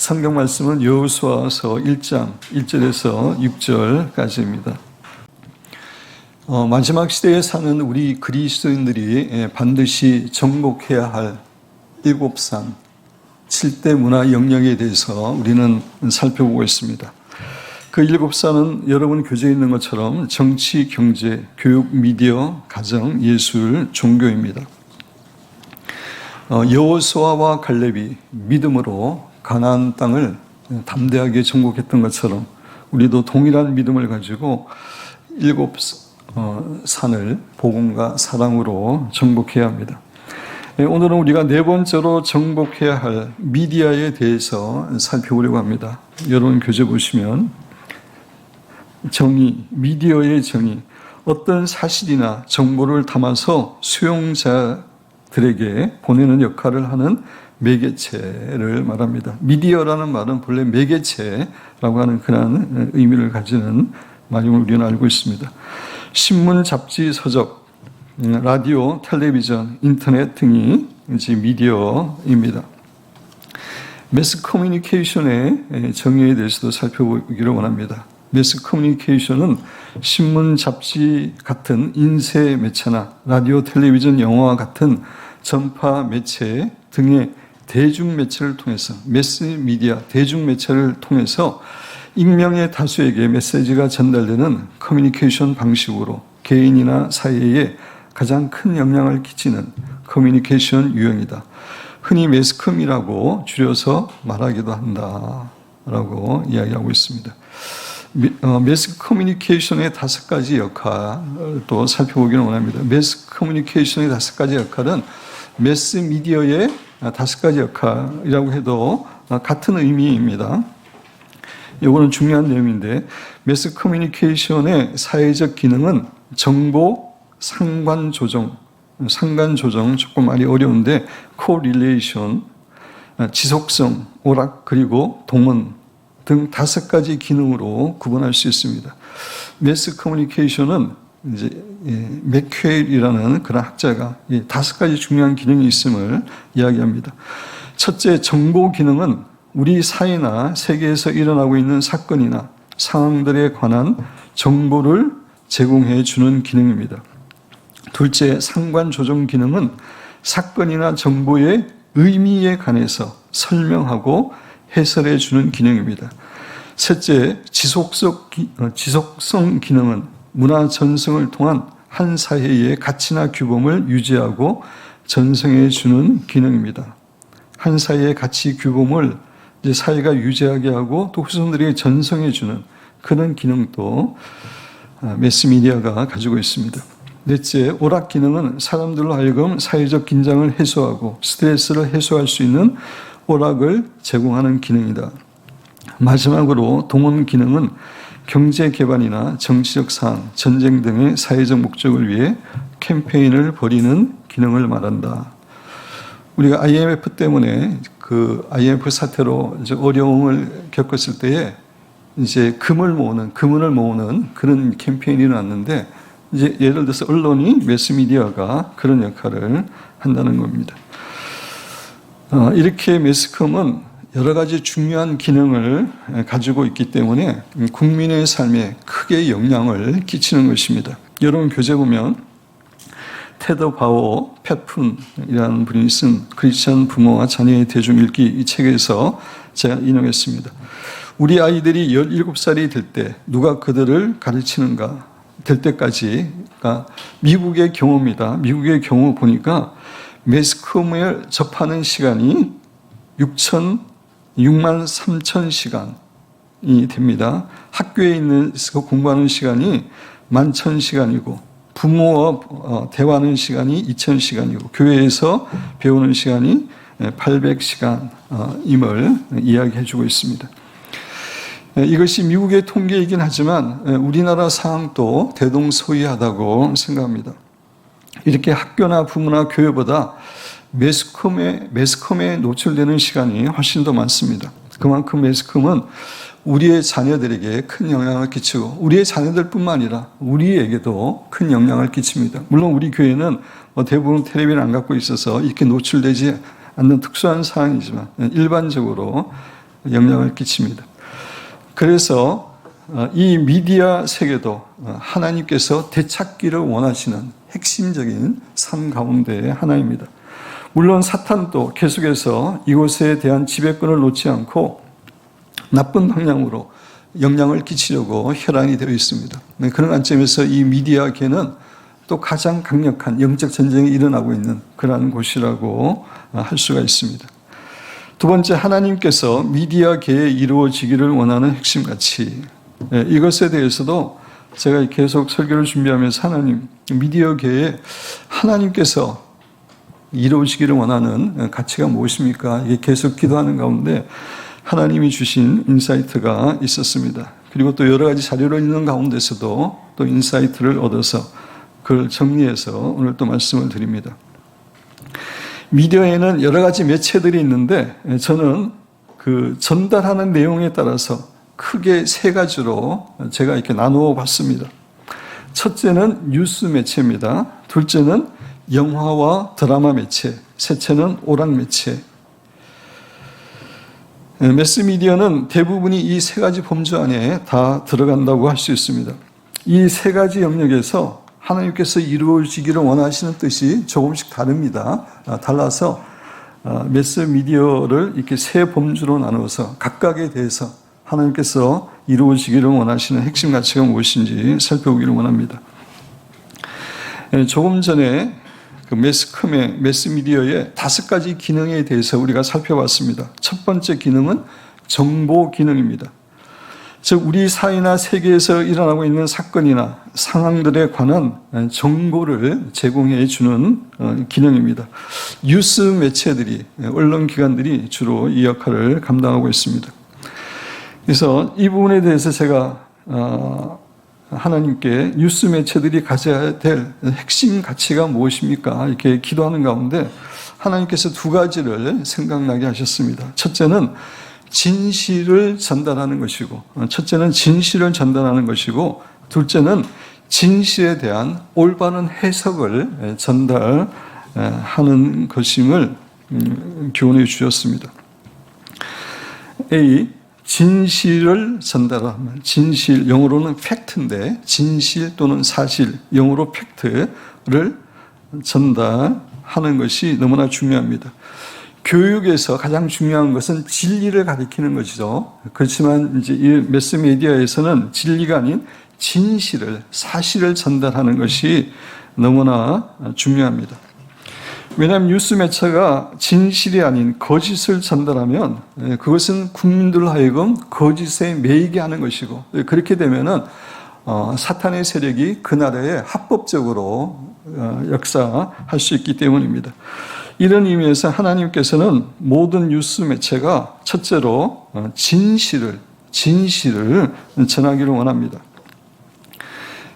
성경 말씀은 여호수아서 1장 1절에서 6절까지입니다. 마지막 시대에 사는 우리 그리스도인들이 반드시 정복해야 할 7산 7대 문화 영역에 대해서 우리는 살펴보고 있습니다. 그 7산은 여러분 교재에 있는 것처럼 정치, 경제, 교육, 미디어, 가정, 예술, 종교입니다. 여호수아와 갈렙이 믿음으로 가나안 땅을 담대하게 정복했던 것처럼 우리도 동일한 믿음을 가지고 7산을 복음과 사랑으로 정복해야 합니다. 오늘은 우리가 네 번째로 정복해야 할 미디어에 대해서 살펴보려고 합니다. 여러분 교재 보시면 정의, 미디어의 정의, 어떤 사실이나 정보를 담아서 수용자들에게 보내는 역할을 하는 매개체를 말합니다. 미디어라는 말은 본래 매개체라고 하는 그런 의미를 가지는 말임을 우리는 알고 있습니다. 신문, 잡지, 서적, 라디오, 텔레비전, 인터넷 등이 이제 미디어입니다. 매스 커뮤니케이션의 정의에 대해서도 살펴보기를 원합니다. 매스 커뮤니케이션은 신문, 잡지 같은 인쇄 매체나 라디오, 텔레비전, 영화와 같은 전파 매체 등의 대중매체를 통해서, 매스 미디어, 대중매체를 통해서 익명의 다수에게 메시지가 전달되는 커뮤니케이션 방식으로 개인이나 사회에 가장 큰 영향을 끼치는 커뮤니케이션 유형이다. 흔히 매스컴이라고 줄여서 말하기도 한다라고 이야기하고 있습니다. 매스 커뮤니케이션의 5가지 역할도 살펴보기를 원합니다. 매스 커뮤니케이션의 5가지 역할은 매스 미디어의 5가지 역할이라고 해도 같은 의미입니다. 이거는 중요한 내용인데, 매스 커뮤니케이션의 사회적 기능은 정보, 상관 조정 조금 말이 어려운데 코릴레이션, 지속성, 오락, 그리고 동원 등 5가지 기능으로 구분할 수 있습니다. 매스 커뮤니케이션은 이제 맥퀘일이라는 그런 학자가 5가지 중요한 기능이 있음을 이야기합니다. 첫째, 정보 기능은 우리 사회나 세계에서 일어나고 있는 사건이나 상황들에 관한 정보를 제공해 주는 기능입니다. 둘째, 상관 조정 기능은 사건이나 정보의 의미에 관해서 설명하고 해설해 주는 기능입니다. 셋째, 지속성 기능은 문화 전승을 통한 한 사회의 가치나 규범을 유지하고 전승해 주는 기능입니다. 한 사회의 가치 규범을 이제 사회가 유지하게 하고 또 후손들에게 전승해 주는 그런 기능도 매스미디어가 가지고 있습니다. 넷째, 오락 기능은 사람들로 하여금 사회적 긴장을 해소하고 스트레스를 해소할 수 있는 오락을 제공하는 기능이다. 마지막으로 동원 기능은 경제 개발이나 정치적 사항, 전쟁 등의 사회적 목적을 위해 캠페인을 벌이는 기능을 말한다. 우리가 IMF 때문에 그 IMF 사태로 이제 어려움을 겪었을 때에 이제 금을 모으는 그런 캠페인이 일어났는데, 이제 예를 들어서 언론이 매스미디어가 그런 역할을 한다는 겁니다. 이렇게 매스컴은 여러 가지 중요한 기능을 가지고 있기 때문에 국민의 삶에 크게 영향을 끼치는 것입니다. 여러분 교재 보면 테더 바워 팻푼이라는 분이 쓴 크리스천 부모와 자녀의 대중읽기 이 책에서 제가 인용했습니다. 우리 아이들이 17살이 될 때 누가 그들을 가르치는가 될 때까지, 그러니까 미국의 경우입니다. 미국의 경우 보니까 매스컴을 접하는 시간이 6만 3천 시간이 됩니다. 학교에 있는서 공부하는 시간이 11,000시간이고 부모와 대화하는 시간이 2,000시간이고 교회에서 배우는 시간이 800시간임을 이야기해 주고 있습니다. 이것이 미국의 통계이긴 하지만 우리나라 상황도 대동소이하다고 생각합니다. 이렇게 학교나 부모나 교회보다 매스컴에 노출되는 시간이 훨씬 더 많습니다. 그만큼 매스컴은 우리의 자녀들에게 큰 영향을 끼치고 우리의 자녀들뿐만 아니라 우리에게도 큰 영향을 끼칩니다. 물론 우리 교회는 대부분 텔레비전을 안 갖고 있어서 이렇게 노출되지 않는 특수한 상황이지만 일반적으로 영향을 끼칩니다. 그래서 이 미디어 세계도 하나님께서 되찾기를 원하시는 핵심적인 삶 가운데 하나입니다. 물론 사탄도 계속해서 이곳에 대한 지배권을 놓지 않고 나쁜 방향으로 영향을 끼치려고 혈안이 되어 있습니다. 그런 관점에서 이 미디어계는 또 가장 강력한 영적 전쟁이 일어나고 있는 그러한 곳이라고 할 수가 있습니다. 두 번째, 하나님께서 미디어계에 이루어지기를 원하는 핵심 가치. 이것에 대해서도 제가 계속 설교를 준비하면서 미디어계에 하나님께서 이루어지기를 원하는 가치가 무엇입니까? 이게 계속 기도하는 가운데 하나님이 주신 인사이트가 있었습니다. 그리고 또 여러 가지 자료를 읽는 가운데서도 또 인사이트를 얻어서 그걸 정리해서 오늘 또 말씀을 드립니다. 미디어에는 여러 가지 매체들이 있는데 저는 그 전달하는 내용에 따라서 크게 세 가지로 제가 이렇게 나누어 봤습니다. 첫째는 뉴스 매체입니다. 둘째는 영화와 드라마 매체, 셋째는 오락 매체. 매스미디어는 대부분이 이 세 가지 범주 안에 다 들어간다고 할 수 있습니다. 이 세 가지 영역에서 하나님께서 이루어지기를 원하시는 뜻이 조금씩 다릅니다. 달라서 매스미디어를 이렇게 세 범주로 나누어서 각각에 대해서 하나님께서 이루어지기를 원하시는 핵심 가치가 무엇인지 살펴보기를 원합니다. 조금 전에 그 매스미디어의 5가지 기능에 대해서 우리가 살펴봤습니다. 첫 번째 기능은 정보 기능입니다. 즉 우리 사회나 세계에서 일어나고 있는 사건이나 상황들에 관한 정보를 제공해 주는 기능입니다. 뉴스 매체들이, 언론기관들이 주로 이 역할을 감당하고 있습니다. 그래서 이 부분에 대해서 제가 하나님께 뉴스 매체들이 가져야 될 핵심 가치가 무엇입니까? 이렇게 기도하는 가운데 하나님께서 2가지를 생각나게 하셨습니다. 첫째는 진실을 전달하는 것이고, 둘째는 진실에 대한 올바른 해석을 전달하는 것임을 교훈해 주셨습니다. A, 진실을 전달하면, 진실, 영어로는 팩트인데 진실 또는 사실, 영어로 팩트를 전달하는 것이 너무나 중요합니다. 교육에서 가장 중요한 것은 진리를 가리키는 것이죠. 그렇지만 이제 이 매스미디어에서는 진리가 아닌 진실을, 사실을 전달하는 것이 너무나 중요합니다. 왜냐하면 뉴스 매체가 진실이 아닌 거짓을 전달하면 그것은 국민들 하여금 거짓에 매이게 하는 것이고, 그렇게 되면은 사탄의 세력이 그 나라에 합법적으로 역사할 수 있기 때문입니다. 이런 의미에서 하나님께서는 모든 뉴스 매체가 첫째로 진실을 전하기를 원합니다.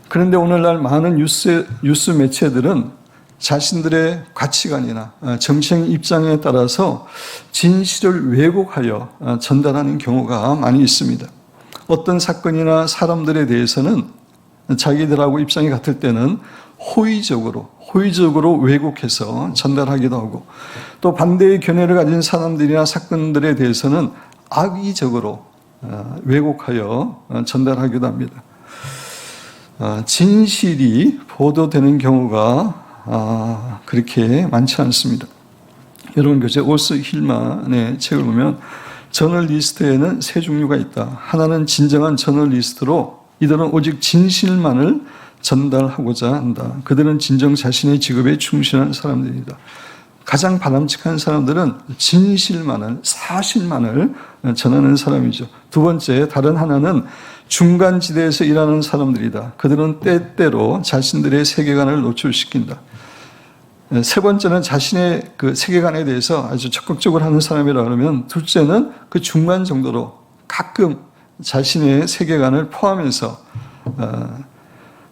그런데 오늘날 많은 뉴스 매체들은 자신들의 가치관이나 정책 입장에 따라서 진실을 왜곡하여 전달하는 경우가 많이 있습니다. 어떤 사건이나 사람들에 대해서는 자기들하고 입장이 같을 때는 호의적으로 왜곡해서 전달하기도 하고, 또 반대의 견해를 가진 사람들이나 사건들에 대해서는 악의적으로 왜곡하여 전달하기도 합니다. 진실이 보도되는 경우가 그렇게 많지 않습니다. 여러분, 교재 오스 힐만의 책을 보면 저널리스트에는 세 종류가 있다. 하나는 진정한 저널리스트로 이들은 오직 진실만을 전달하고자 한다. 그들은 진정 자신의 직업에 충실한 사람들이다. 가장 바람직한 사람들은 진실만을, 사실만을 전하는 사람이죠. 두 번째, 다른 하나는 중간지대에서 일하는 사람들이다. 그들은 때때로 자신들의 세계관을 노출시킨다. 세 번째는 자신의 그 세계관에 대해서 아주 적극적으로 하는 사람이라 그러면, 둘째는 그 중간 정도로 가끔 자신의 세계관을 포함해서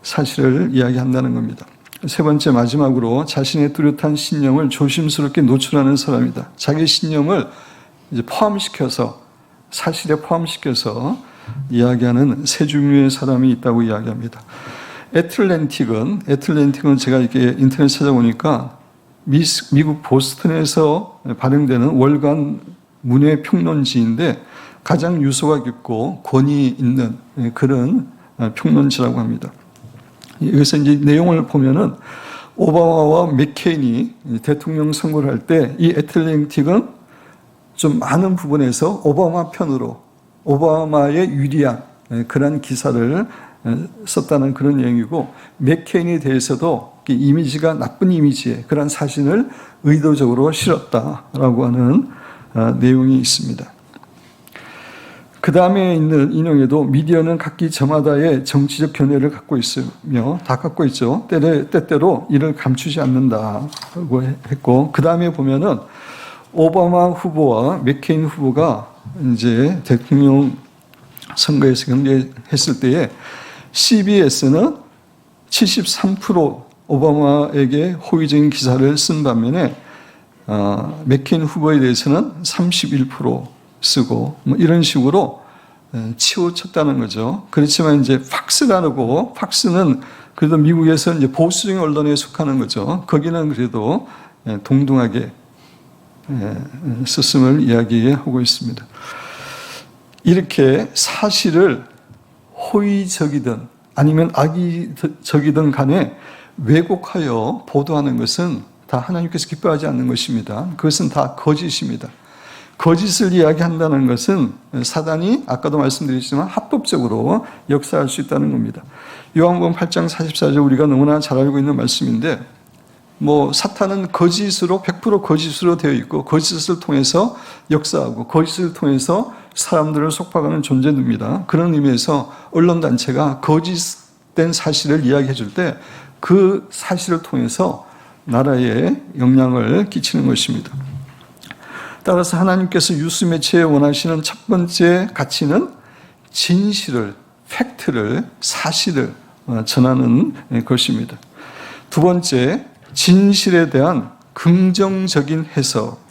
사실을 이야기한다는 겁니다. 세 번째, 마지막으로 자신의 뚜렷한 신념을 조심스럽게 노출하는 사람이다. 자기 신념을 이제 포함시켜서, 사실에 포함시켜서 이야기하는 세 종류의 사람이 있다고 이야기합니다. 애틀랜틱은 제가 이렇게 인터넷 찾아보니까 미국 보스턴에서 발행되는 월간 문예 평론지인데 가장 유서가 깊고 권위 있는 그런 평론지라고 합니다. 여기서 이제 내용을 보면은 오바마와 맥케인이 대통령 선거를 할 때 이 애틀랜틱은 좀 많은 부분에서 오바마 편으로 오바마에 유리한 그런 기사를 썼다는 그런 내용이고, 맥케인에 대해서도 이미지가 나쁜 이미지의 그런 사진을 의도적으로 실었다라고 하는 내용이 있습니다. 그 다음에 있는 인용에도 미디어는 각기 저마다의 정치적 견해를 갖고 있으며 다 갖고 있죠. 때때로 이를 감추지 않는다고 했고, 그 다음에 보면은 오바마 후보와 맥케인 후보가 이제 대통령 선거에서 경쟁했을 때에 CBS는 73% 오바마에게 호의적인 기사를 쓴 반면에 맥케인 후보에 대해서는 31% 쓰고 뭐 이런 식으로 치우쳤다는 거죠. 그렇지만 이제 팍스라고, 팍스는 그래도 미국에서 이제 보수적인 언론에 속하는 거죠. 거기는 그래도 동등하게 썼음을 이야기하고 있습니다. 이렇게 사실을 호의적이든 아니면 악의적이든 간에 왜곡하여 보도하는 것은 다 하나님께서 기뻐하지 않는 것입니다. 그것은 다 거짓입니다. 거짓을 이야기한다는 것은 사단이 아까도 말씀드렸지만 합법적으로 역사할 수 있다는 겁니다. 요한복음 8장 44절 우리가 너무나 잘 알고 있는 말씀인데, 뭐 사탄은 거짓으로 100% 거짓으로 되어 있고 거짓을 통해서 역사하고 거짓을 통해서 사람들을 속박하는 존재입니다. 그런 의미에서 언론단체가 거짓된 사실을 이야기해 줄 때 그 사실을 통해서 나라에 영향을 끼치는 것입니다. 따라서 하나님께서 뉴스 매체에 원하시는 첫 번째 가치는 진실을, 팩트를, 사실을 전하는 것입니다. 두 번째, 진실에 대한 긍정적인 해석.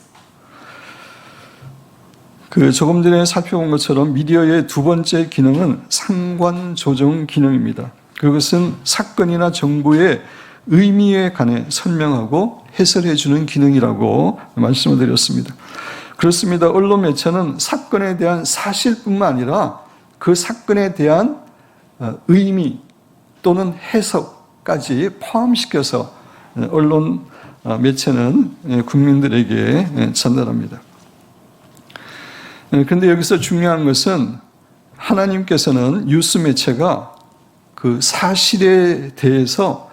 조금 전에 살펴본 것처럼 미디어의 두 번째 기능은 상관 조정 기능입니다. 그것은 사건이나 정보의 의미에 관해 설명하고 해설해 주는 기능이라고 말씀을 드렸습니다. 그렇습니다. 언론 매체는 사건에 대한 사실뿐만 아니라 그 사건에 대한 의미 또는 해석까지 포함시켜서 언론 매체는 국민들에게 전달합니다. 그런데 여기서 중요한 것은 하나님께서는 뉴스 매체가 그 사실에 대해서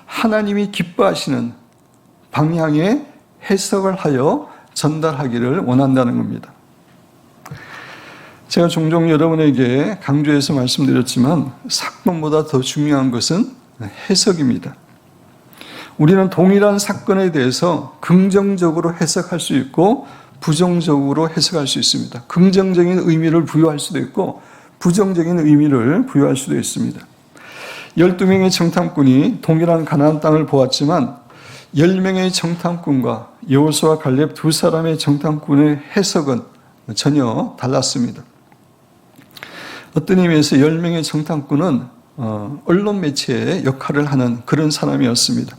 하나님이 기뻐하시는 방향의 해석을 하여 전달하기를 원한다는 겁니다. 제가 종종 여러분에게 강조해서 말씀드렸지만 사건보다 더 중요한 것은 해석입니다. 우리는 동일한 사건에 대해서 긍정적으로 해석할 수 있고 부정적으로 해석할 수 있습니다. 긍정적인 의미를 부여할 수도 있고 부정적인 의미를 부여할 수도 있습니다. 12명의 정탐꾼이 동일한 가나안 땅을 보았지만 10명의 정탐꾼과 여호수아 갈렙 두 사람의 정탐꾼의 해석은 전혀 달랐습니다. 어떤 의미에서 10명의 정탐꾼은 언론 매체의 역할을 하는 그런 사람이었습니다.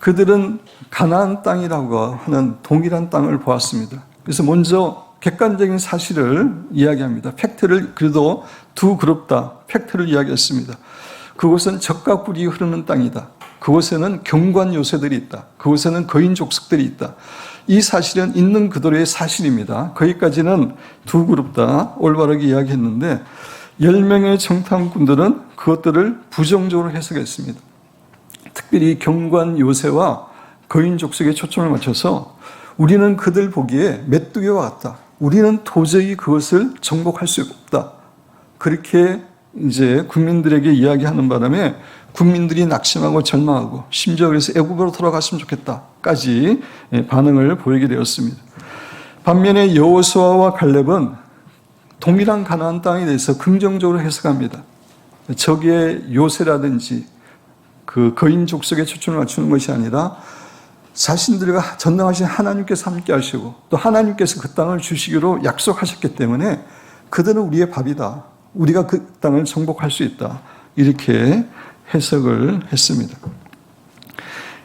그들은 가나안 땅이라고 하는 동일한 땅을 보았습니다. 그래서 먼저 객관적인 사실을 이야기합니다. 팩트를, 그래도 두 그룹 다 팩트를 이야기했습니다. 그곳은 적과 꿀이 흐르는 땅이다. 그곳에는 경관 요새들이 있다. 그곳에는 거인 족속들이 있다. 이 사실은 있는 그대로의 사실입니다. 거기까지는 두 그룹 다 올바르게 이야기했는데 10명의 정탐꾼들은 그것들을 부정적으로 해석했습니다. 특별히 경관 요새와 거인 족속에 초점을 맞춰서 우리는 그들 보기에 메뚜기와 같다. 우리는 도저히 그것을 정복할 수 없다. 그렇게 이제 국민들에게 이야기하는 바람에 국민들이 낙심하고 절망하고 심지어 그래서 애굽으로 돌아갔으면 좋겠다까지 반응을 보이게 되었습니다. 반면에 여호수아와 갈렙은 동일한 가나안 땅에 대해서 긍정적으로 해석합니다. 적의 요새라든지 그 거인 족속에 초점을 맞추는 것이 아니라 자신들과 전능하신 하나님께서 함께 하시고 또 하나님께서 그 땅을 주시기로 약속하셨기 때문에 그들은 우리의 밥이다. 우리가 그 땅을 정복할 수 있다. 이렇게 해석을 했습니다.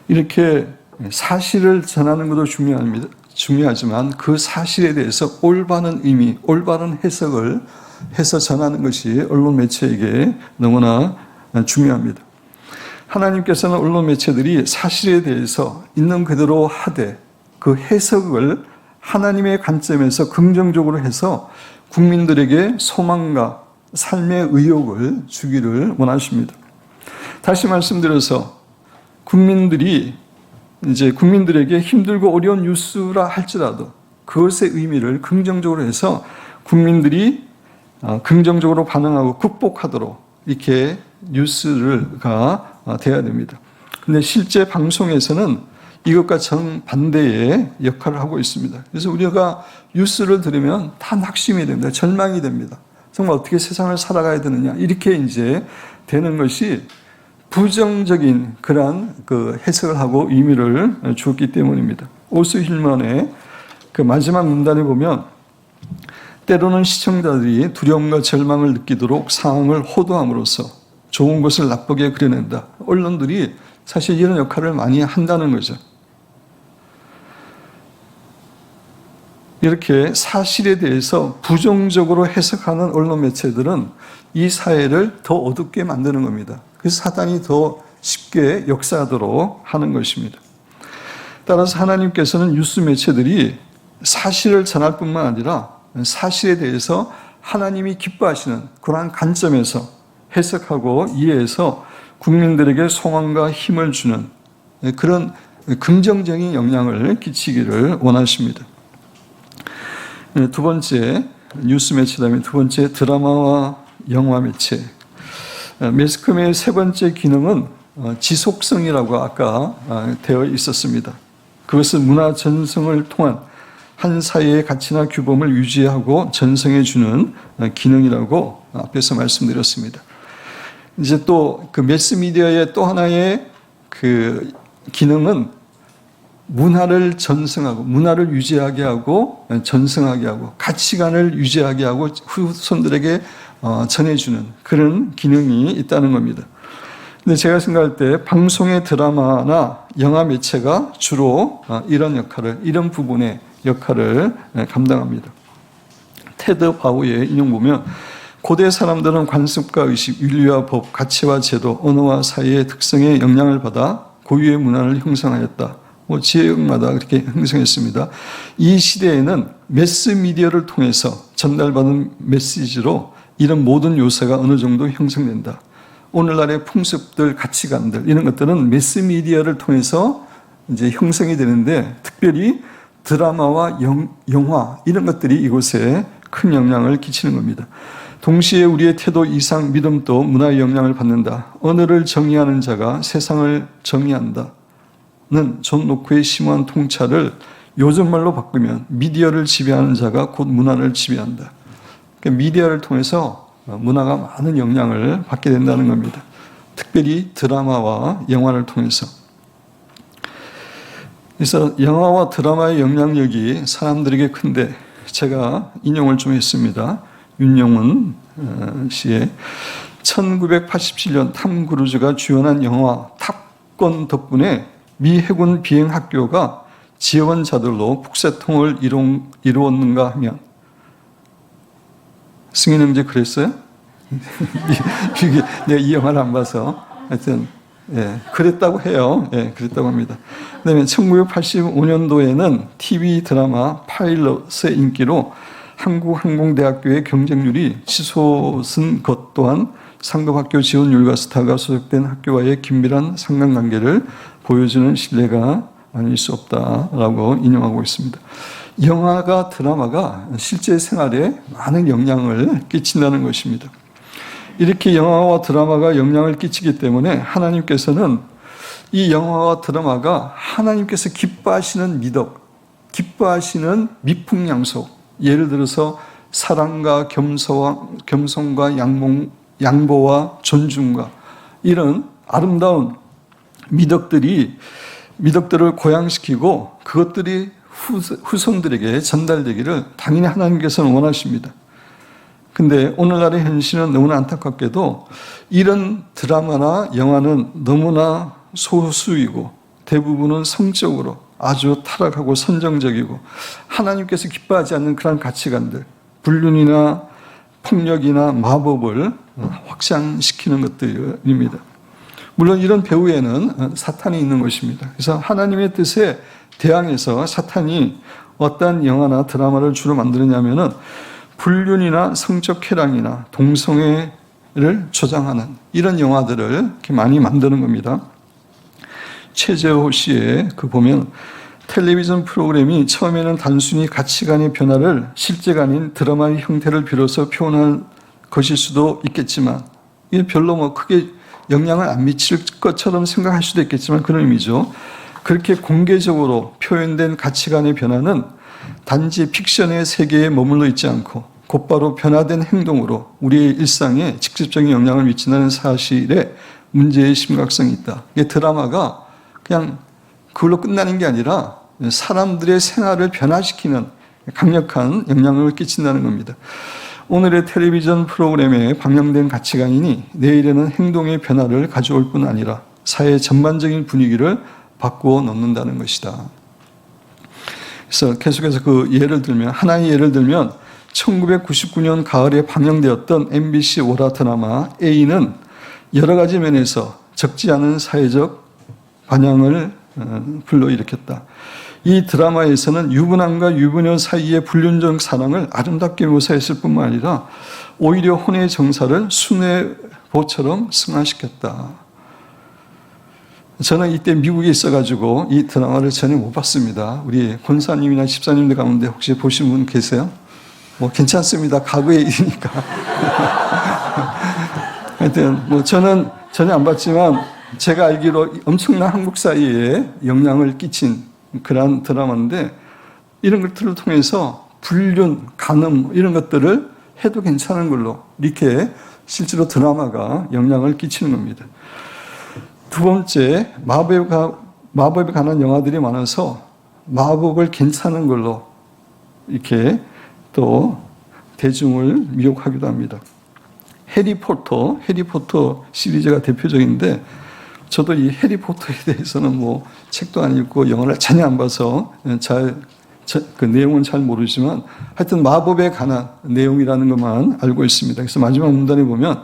이렇게 사실을 전하는 것도 중요합니다. 중요하지만 그 사실에 대해서 올바른 의미, 올바른 해석을 해서 전하는 것이 언론 매체에게 너무나 중요합니다. 하나님께서는 언론 매체들이 사실에 대해서 있는 그대로 하되 그 해석을 하나님의 관점에서 긍정적으로 해서 국민들에게 소망과 삶의 의욕을 주기를 원하십니다. 다시 말씀드려서 국민들에게 힘들고 어려운 뉴스라 할지라도 그것의 의미를 긍정적으로 해서 국민들이 긍정적으로 반응하고 극복하도록 이렇게 뉴스가 돼야 됩니다. 그런데 실제 방송에서는 이것과 정반대의 역할을 하고 있습니다. 그래서 우리가 뉴스를 들으면 다 낙심이 됩니다. 절망이 됩니다. 정말 어떻게 세상을 살아가야 되느냐. 이렇게 이제 되는 것이 부정적인 그러한 그 해석을 하고 의미를 주었기 때문입니다. 오스 힐먼의 그 마지막 문단에 보면 때로는 시청자들이 두려움과 절망을 느끼도록 상황을 호도함으로써 좋은 것을 나쁘게 그려낸다. 언론들이 사실 이런 역할을 많이 한다는 거죠. 이렇게 사실에 대해서 부정적으로 해석하는 언론 매체들은 이 사회를 더 어둡게 만드는 겁니다. 그래서 사단이 더 쉽게 역사하도록 하는 것입니다. 따라서 하나님께서는 뉴스 매체들이 사실을 전할 뿐만 아니라 사실에 대해서 하나님이 기뻐하시는 그러한 관점에서 해석하고 이해해서 국민들에게 소망과 힘을 주는 그런 긍정적인 영향을 끼치기를 원하십니다. 두 번째 뉴스 매체다면 두 번째 드라마와 영화 매체. 매스컴의 세 번째 기능은 지속성이라고 아까 되어 있었습니다. 그것은 문화 전승을 통한 한 사회의 가치나 규범을 유지하고 전승해 주는 기능이라고 앞에서 말씀드렸습니다. 이제 또 그 매스미디어의 또 하나의 그 기능은 문화를 전승하고 문화를 유지하게 하고 전승하게 하고 가치관을 유지하게 하고 후손들에게 전해주는 그런 기능이 있다는 겁니다. 근데 제가 생각할 때 방송의 드라마나 영화 매체가 주로 이런 부분의 역할을 감당합니다. 테드 바우의 인용 보면 고대 사람들은 관습과 의식, 윤리와 법, 가치와 제도, 언어와 사회의 특성에 영향을 받아 고유의 문화를 형성하였다. 지역마다 그렇게 형성했습니다. 이 시대에는 매스미디어를 통해서 전달받은 메시지로 이런 모든 요소가 어느 정도 형성된다. 오늘날의 풍습들, 가치관들 이런 것들은 매스미디어를 통해서 이제 형성이 되는데 특별히 드라마와 영화 이런 것들이 이곳에 큰 영향을 끼치는 겁니다. 동시에 우리의 태도, 이상, 믿음도 문화의 영향을 받는다. 언어를 정의하는 자가 세상을 정의한다. 는 존 노크의 심오한 통찰을 요즘 말로 바꾸면 미디어를 지배하는 자가 곧 문화를 지배한다. 그러니까 미디어를 통해서 문화가 많은 영향을 받게 된다는 겁니다. 특별히 드라마와 영화를 통해서. 그래서 영화와 드라마의 영향력이 사람들에게 큰데 제가 인용을 좀 했습니다. 윤영훈 씨의 1987년 탐 크루즈가 주연한 영화 탑건 덕분에 미 해군 비행학교가 지원자들로 국세통을 이루었는가 하면 승인 형제 그랬어요? 내가 이 영화를 안 봐서 하여튼 그랬다고 해요. 그랬다고 합니다. 그다음에 1985년도에는 TV 드라마 파일럿의 인기로 한국항공대학교의 경쟁률이 치솟은 것 또한 상급학교 지원율과 스타가 소속된 학교와의 긴밀한 상관관계를 보여주는 신뢰가 아닐 수 없다라고 인용하고 있습니다. 영화가 드라마가 실제 생활에 많은 영향을 끼친다는 것입니다. 이렇게 영화와 드라마가 영향을 끼치기 때문에 하나님께서는 이 영화와 드라마가 하나님께서 기뻐하시는 미덕, 기뻐하시는 미풍양속, 예를 들어서 사랑과 겸손과 양보와 존중과 이런 아름다운 미덕들을 고양시키고 그것들이 후손들에게 전달되기를 당연히 하나님께서는 원하십니다. 근데 오늘날의 현실은 너무나 안타깝게도 이런 드라마나 영화는 너무나 소수이고 대부분은 성적으로 아주 타락하고 선정적이고 하나님께서 기뻐하지 않는 그런 가치관들, 불륜이나 폭력이나 마법을 확장시키는 것들입니다. 물론 이런 배후에는 사탄이 있는 것입니다. 그래서 하나님의 뜻에 대항해서 사탄이 어떤 영화나 드라마를 주로 만드느냐면은 불륜이나 성적 쾌락이나 동성애를 조장하는 이런 영화들을 이렇게 많이 만드는 겁니다. 최재호 씨의 보면 텔레비전 프로그램이 처음에는 단순히 가치관의 변화를 실제가 아닌 드라마의 형태를 빌어서 표현한 것일 수도 있겠지만 이게 별로 크게 영향을 안 미칠 것처럼 생각할 수도 있겠지만 그런 의미죠. 그렇게 공개적으로 표현된 가치관의 변화는 단지 픽션의 세계에 머물러 있지 않고 곧바로 변화된 행동으로 우리의 일상에 직접적인 영향을 미친다는 사실에 문제의 심각성이 있다. 이게 드라마가 그냥 그걸로 끝나는 게 아니라 사람들의 생활을 변화시키는 강력한 영향을 끼친다는 겁니다. 오늘의 텔레비전 프로그램에 방영된 가치관이니 내일에는 행동의 변화를 가져올 뿐 아니라 사회 전반적인 분위기를 바꾸어 놓는다는 것이다. 그래서 계속해서 하나의 예를 들면 1999년 가을에 방영되었던 MBC 월화 드라마 A는 여러 가지 면에서 적지 않은 사회적 반향을 불러일으켰다. 이 드라마에서는 유부남과 유부녀 사이의 불륜적 사랑을 아름답게 묘사했을 뿐만 아니라 오히려 혼의 정사를 순회보처럼 승화시켰다. 저는 이때 미국에 있어가지고 이 드라마를 전혀 못 봤습니다. 우리 권사님이나 집사님들 가운데 혹시 보신 분 계세요? 괜찮습니다. 과거의 일이니까. 하여튼 저는 전혀 안 봤지만 제가 알기로 엄청난 한국 사회에 영향을 끼친 그런 드라마인데 이런 것들을 통해서 불륜, 간음 이런 것들을 해도 괜찮은 걸로 이렇게 실제로 드라마가 영향을 끼치는 겁니다. 두 번째, 마법에 관한 영화들이 많아서 마법을 괜찮은 걸로 이렇게 또 대중을 미혹하기도 합니다. 해리포터 시리즈가 대표적인데 저도 이 해리포터에 대해서는 책도 안 읽고 영화를 전혀 안 봐서 그 내용은 잘 모르지만 하여튼 마법에 관한 내용이라는 것만 알고 있습니다. 그래서 마지막 문단에 보면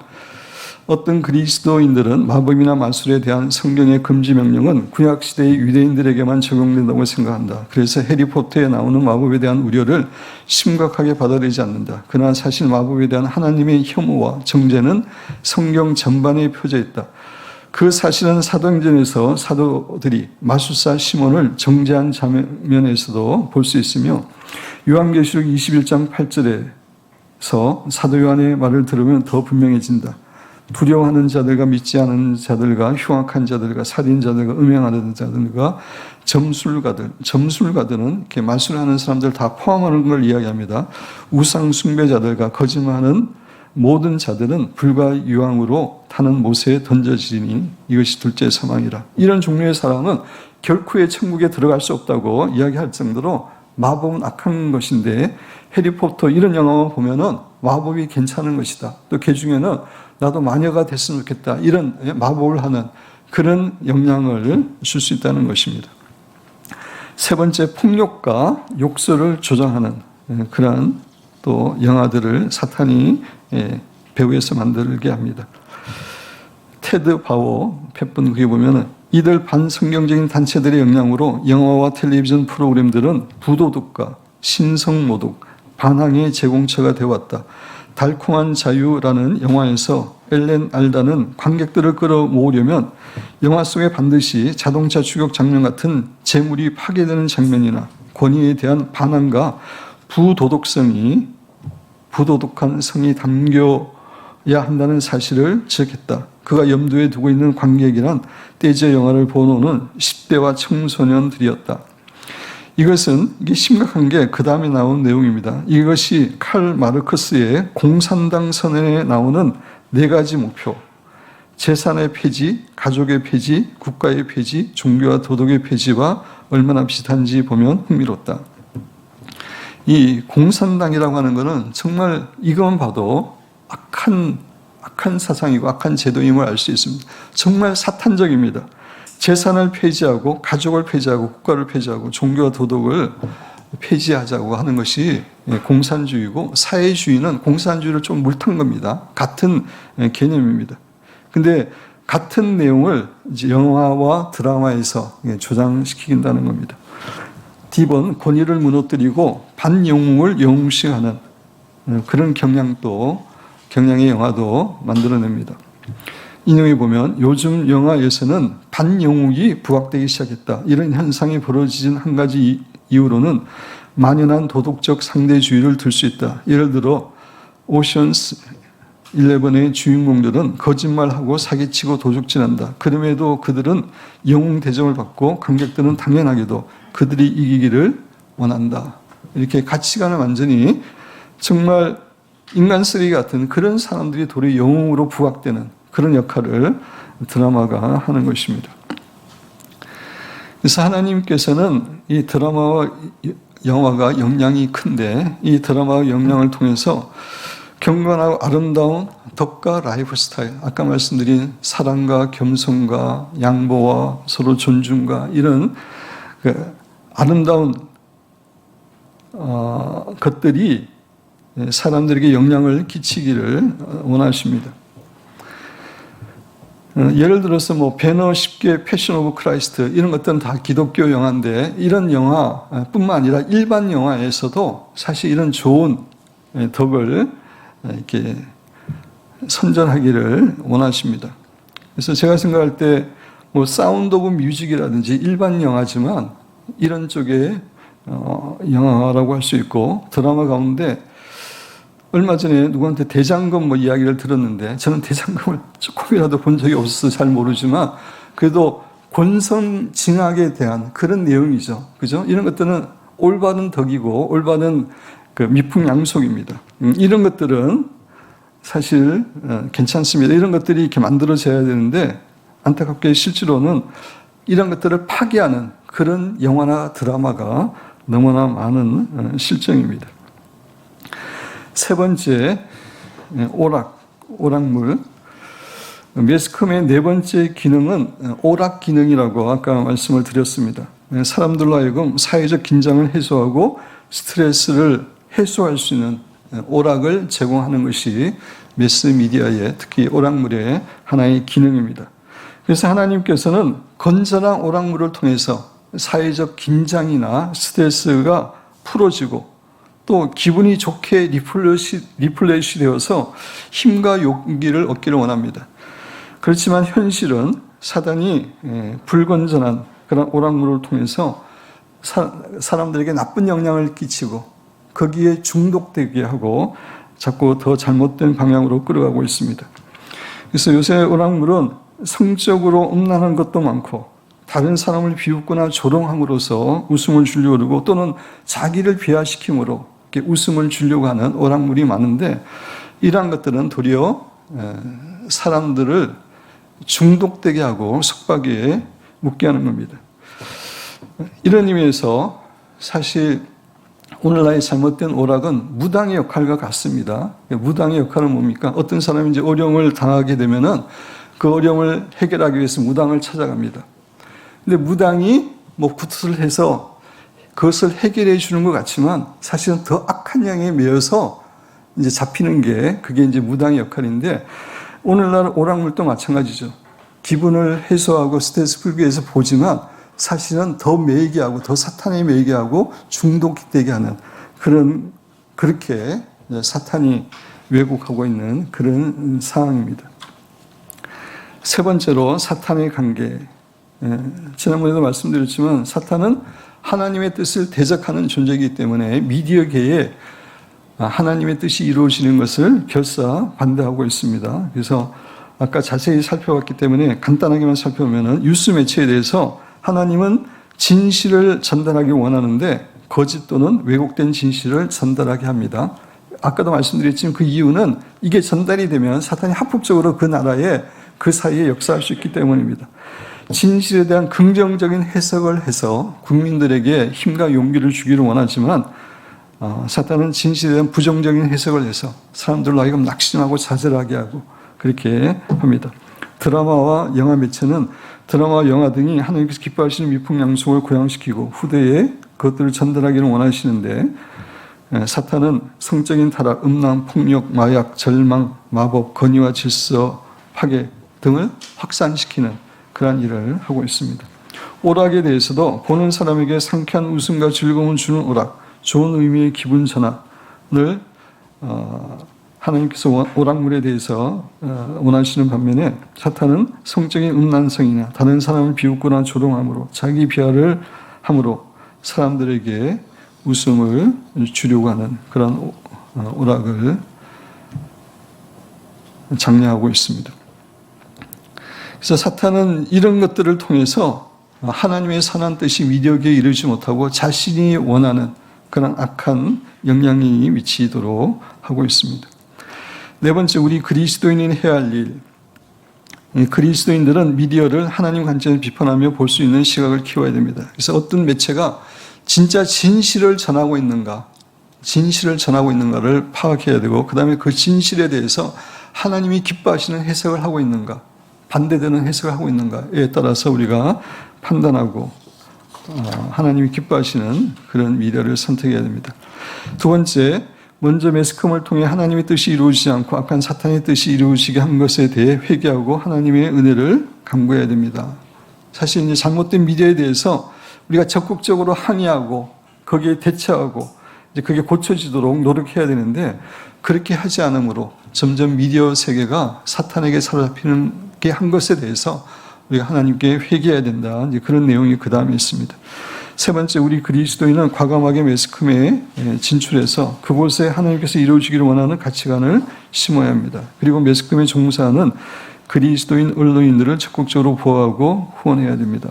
어떤 그리스도인들은 마법이나 마술에 대한 성경의 금지 명령은 구약시대의 유대인들에게만 적용된다고 생각한다. 그래서 해리포터에 나오는 마법에 대한 우려를 심각하게 받아들이지 않는다. 그러나 사실 마법에 대한 하나님의 혐오와 정죄는 성경 전반에 펴져 있다. 그 사실은 사도행전에서 사도들이 마술사 시몬을 정죄한 장면에서도 볼 수 있으며 요한계시록 21장 8절에서 사도 요한의 말을 들으면 더 분명해진다. 두려워하는 자들과 믿지 않은 자들과 흉악한 자들과 살인자들과 음행하는 자들과 점술가들은 이렇게 마술하는 사람들 다 포함하는 걸 이야기합니다. 우상 숭배자들과 거짓말하는 모든 자들은 불과 유황으로 타는 못에 던져지니 이것이 둘째 사망이라. 이런 종류의 사람은 결코의 천국에 들어갈 수 없다고 이야기할 정도로 마법은 악한 것인데 해리포터 이런 영화만 보면은 마법이 괜찮은 것이다. 또 그 중에는 나도 마녀가 됐으면 좋겠다. 이런 마법을 하는 그런 영향을 줄 수 있다는 것입니다. 세 번째, 폭력과 욕설을 조장하는 그런 또 영화들을 사탄이 배후에서 만들게 합니다. 테드 바워 팻분 그게 보면은 이들 반성경적인 단체들의 영향으로 영화와 텔레비전 프로그램들은 부도덕과 신성모독, 반항의 제공처가 되어왔다. 달콤한 자유라는 영화에서 엘렌 알다는 관객들을 끌어모으려면 영화 속에 반드시 자동차 추격 장면 같은 재물이 파괴되는 장면이나 권위에 대한 반항과 부도덕한 성이 담겨야 한다는 사실을 지적했다. 그가 염두에 두고 있는 관객이란 떼제 영화를 보노는 10대와 청소년들이었다. 이게 심각한 게 그 다음에 나온 내용입니다. 이것이 칼 마르크스의 공산당 선언에 나오는 4가지 목표. 재산의 폐지, 가족의 폐지, 국가의 폐지, 종교와 도덕의 폐지와 얼마나 비슷한지 보면 흥미롭다. 이 공산당이라고 하는 것은 정말 이것만 봐도 악한 사상이고 악한 제도임을 알 수 있습니다. 정말 사탄적입니다. 재산을 폐지하고 가족을 폐지하고 국가를 폐지하고 종교와 도덕을 폐지하자고 하는 것이 공산주의고, 사회주의는 공산주의를 좀 물탄 겁니다. 같은 개념입니다. 근데 같은 내용을 이제 영화와 드라마에서 조장시킨다는 겁니다. D번, 권위를 무너뜨리고 반영웅을 영웅시하는 그런 경향의 영화도 만들어냅니다. 인용해 보면 요즘 영화에서는 반영웅이 부각되기 시작했다. 이런 현상이 벌어지는 한 가지 이유로는 만연한 도덕적 상대주의를 들 수 있다. 예를 들어 오션스 11의 주인공들은 거짓말하고 사기치고 도둑질한다. 그럼에도 그들은 영웅 대접을 받고 관객들은 당연하게도 그들이 이기기를 원한다. 이렇게 가치관을 완전히 정말 인간 쓰레기 같은 그런 사람들이 도리어 영웅으로 부각되는 그런 역할을 드라마가 하는 것입니다. 그래서 하나님께서는 이 드라마와 영화가 영향이 큰데, 이 드라마와 영향을 통해서 경건하고 아름다운 덕과 라이프 스타일, 아까 말씀드린 사랑과 겸손과 양보와 서로 존중과 이런 아름다운 것들이 사람들에게 영향을 끼치기를 원하십니다. 예를 들어서 뭐 배너 10개, 패션 오브 크라이스트 이런 것들은 다 기독교 영화인데, 이런 영화뿐만 아니라 일반 영화에서도 사실 이런 좋은 덕을 이렇게 선전하기를 원하십니다. 그래서 제가 생각할 때 뭐 사운드 오브 뮤직이라든지 일반 영화지만 이런 쪽의 영화라고 할 수 있고, 드라마 가운데 얼마 전에 누구한테 대장금 뭐 이야기를 들었는데, 저는 대장금을 조금이라도 본 적이 없어서 잘 모르지만 그래도 권선징악에 대한 그런 내용이죠. 그죠? 이런 것들은 올바른 덕이고 올바른 그 미풍양속입니다. 이런 것들은 사실 괜찮습니다. 이런 것들이 이렇게 만들어져야 되는데, 안타깝게 실제로는 이런 것들을 파괴하는 그런 영화나 드라마가 너무나 많은 실정입니다. 세 번째, 오락물. 매스컴의 네 번째 기능은 오락 기능이라고 아까 말씀을 드렸습니다. 사람들로 하여금 사회적 긴장을 해소하고 스트레스를 해소할 수 있는 오락을 제공하는 것이 매스미디어의, 특히 오락물의 하나의 기능입니다. 그래서 하나님께서는 건전한 오락물을 통해서 사회적 긴장이나 스트레스가 풀어지고 또 기분이 좋게 리플레시 되어서 힘과 용기를 얻기를 원합니다. 그렇지만 현실은 사단이 불건전한 그런 오락물을 통해서 사람들에게 나쁜 영향을 끼치고 거기에 중독되게 하고 자꾸 더 잘못된 방향으로 끌어가고 있습니다. 그래서 요새 오락물은 성적으로 음란한 것도 많고, 다른 사람을 비웃거나 조롱함으로써 웃음을 주려고 그러고, 또는 자기를 비하시킴으로 이렇게 웃음을 주려고 하는 오락물이 많은데, 이러한 것들은 도리어 사람들을 중독되게 하고 속박에 묻게 하는 겁니다. 이런 의미에서 사실 오늘날의 잘못된 오락은 무당의 역할과 같습니다. 무당의 역할은 뭡니까? 어떤 사람이 이제 어려움을 당하게 되면은 그 어려움을 해결하기 위해서 무당을 찾아갑니다. 근데 무당이 뭐 굿을 해서 그것을 해결해 주는 것 같지만 사실은 더 악한 양에 매여서 이제 잡히는 게 그게 이제 무당의 역할인데, 오늘날 오락물도 마찬가지죠. 기분을 해소하고 스트레스 풀기 위해서 보지만 사실은 더 매이게 하고 더 사탄에 매이게 하고 중독되게 하는 그렇게 사탄이 왜곡하고 있는 그런 상황입니다. 세 번째로 사탄의 관계. 지난번에도 말씀드렸지만 사탄은 하나님의 뜻을 대적하는 존재이기 때문에 미디어계에 하나님의 뜻이 이루어지는 것을 결사 반대하고 있습니다. 그래서 아까 자세히 살펴봤기 때문에 간단하게만 살펴보면 뉴스 매체에 대해서 하나님은 진실을 전달하기 원하는데 거짓 또는 왜곡된 진실을 전달하게 합니다. 아까도 말씀드렸지만 그 이유는 이게 전달이 되면 사탄이 합법적으로 그 나라에 그 사이에 역사할 수 있기 때문입니다. 진실에 대한 긍정적인 해석을 해서 국민들에게 힘과 용기를 주기를 원하지만 사탄은 진실에 대한 부정적인 해석을 해서 사람들로 하여금 낙심하고 좌절하게 하고 그렇게 합니다. 드라마와 영화 매체는 드라마와 영화 등이 하나님께서 기뻐하시는 미풍양속을 고양시키고 후대에 그것들을 전달하기를 원하시는데 사탄은 성적인 타락, 음란, 폭력, 마약, 절망, 마법, 권위와 질서, 파괴 등을 확산시키는 그러한 일을 하고 있습니다. 오락에 대해서도 보는 사람에게 상쾌한 웃음과 즐거움을 주는 오락, 좋은 의미의 기분 전환을 하나님께서 오락물에 대해서 원하시는 반면에 사탄은 성적인 음란성이나 다른 사람을 비웃거나 조롱함으로 자기 비하를 함으로 사람들에게 웃음을 주려고 하는 그런 오락을 장려하고 있습니다. 그래서 사탄은 이런 것들을 통해서 하나님의 선한 뜻이 미력에 이르지 못하고 자신이 원하는 그런 악한 영향이 미치도록 하고 있습니다. 네 번째, 우리 그리스도인이 해야 할 일. 그리스도인들은 미디어를 하나님 관점에서 비판하며 볼 수 있는 시각을 키워야 됩니다. 그래서 어떤 매체가 진짜 진실을 전하고 있는가를 파악해야 되고, 그 다음에 그 진실에 대해서 하나님이 기뻐하시는 해석을 하고 있는가, 반대되는 해석을 하고 있는가에 따라서 우리가 판단하고 하나님이 기뻐하시는 그런 미디어를 선택해야 됩니다. 두 번째, 먼저 매스컴을 통해 하나님의 뜻이 이루어지지 않고 악한 사탄의 뜻이 이루어지게 한 것에 대해 회개하고 하나님의 은혜를 간구해야 됩니다. 사실 이제 잘못된 미디어에 대해서 우리가 적극적으로 항의하고 거기에 대처하고 이제 그게 고쳐지도록 노력해야 되는데, 그렇게 하지 않으므로 점점 미디어 세계가 사탄에게 사로잡히는 게 한 것에 대해서 우리가 하나님께 회개해야 된다. 이제 그런 내용이 그 다음에 있습니다. 세 번째, 우리 그리스도인은 과감하게 매스컴에 진출해서 그곳에 하나님께서 이루어지기를 원하는 가치관을 심어야 합니다. 그리고 매스컴의 종사는 그리스도인 언론인들을 적극적으로 보호하고 후원해야 됩니다.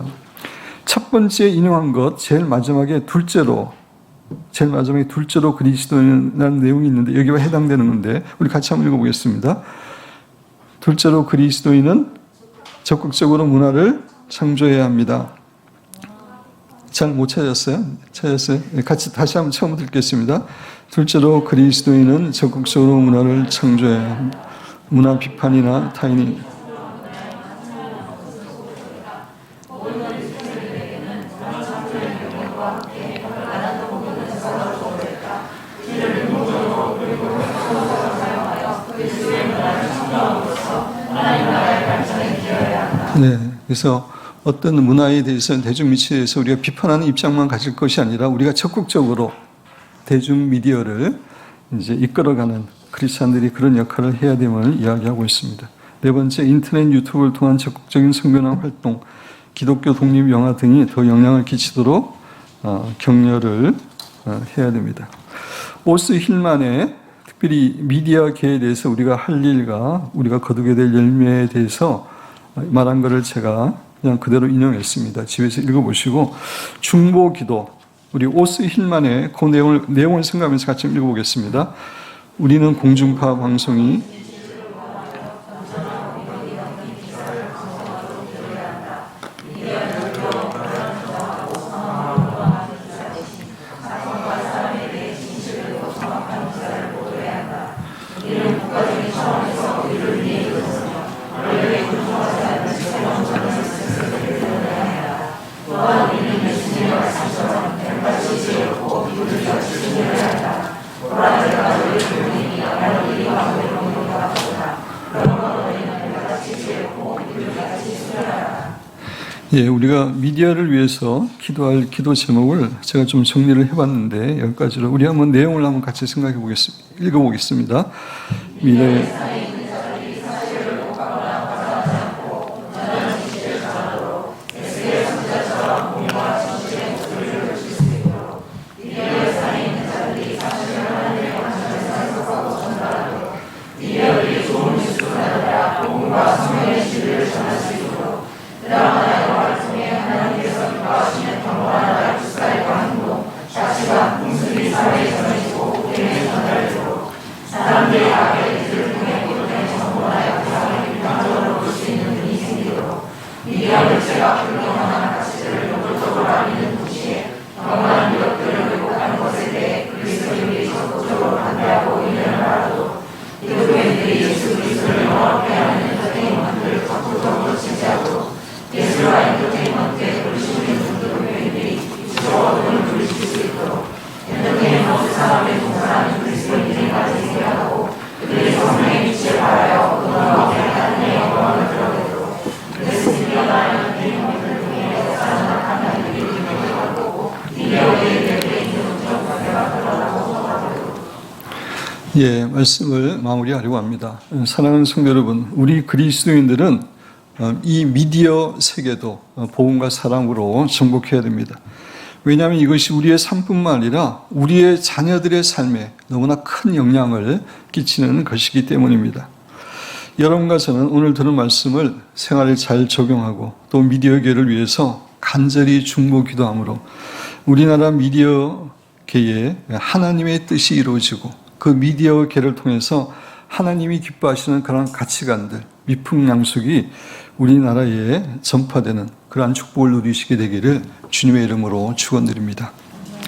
첫 번째 인용한 것, 제일 마지막에 둘째로 그리스도인이라는 내용이 있는데 여기와 해당되는 건데 우리 같이 한번 읽어보겠습니다. 둘째로 그리스도인은 적극적으로 문화를 창조해야 합니다. 잘 못 찾았어요? 찾았어요? 같이 다시 한번 처음부터 읽겠습니다. 둘째로 그리스도인은 적극적으로 문화를 창조해야 합니다. 문화 비판이나 타인이 네, 그래서 어떤 문화에 대해서 대중 미디어에 대해서 우리가 비판하는 입장만 가질 것이 아니라 우리가 적극적으로 대중 미디어를 이제 이끌어가는 크리스찬들이 그런 역할을 해야 됨을 이야기하고 있습니다. 네 번째, 인터넷 유튜브를 통한 적극적인 선교나 활동, 기독교 독립 영화 등이 더 영향을 끼치도록 격려를 해야 됩니다. 오스 힐만의 특별히 미디어계에 대해서 우리가 할 일과 우리가 거두게 될 열매에 대해서 말한 것을 제가 그냥 그대로 인용했습니다. 집에서 읽어보시고 중보기도, 우리 오스 힐만의 그 내용을 생각하면서 같이 읽어보겠습니다. 우리는 공중파 방송이 우리가 미디어를 위해서 기도할 기도 제목을 제가 좀 정리를 해봤는데 여기까지로 우리 한번 내용을 한번 같이 생각해 보겠습니다. 읽어보겠습니다. 미래에 예, 말씀을 마무리하려고 합니다. 사랑하는 성도 여러분, 우리 그리스도인들은 이 미디어 세계도 복음과 사랑으로 정복해야 됩니다. 왜냐하면 이것이 우리의 삶뿐만 아니라 우리의 자녀들의 삶에 너무나 큰 영향을 끼치는 것이기 때문입니다. 여러분과 저는 오늘 들은 말씀을 생활에 잘 적용하고 또 미디어계를 위해서 간절히 중보 기도함으로 우리나라 미디어계에 하나님의 뜻이 이루어지고 그 미디어계를 통해서 하나님이 기뻐하시는 그런 가치관들, 미풍양속이 우리나라에 전파되는 그러한 축복을 누리시게 되기를 주님의 이름으로 축원드립니다.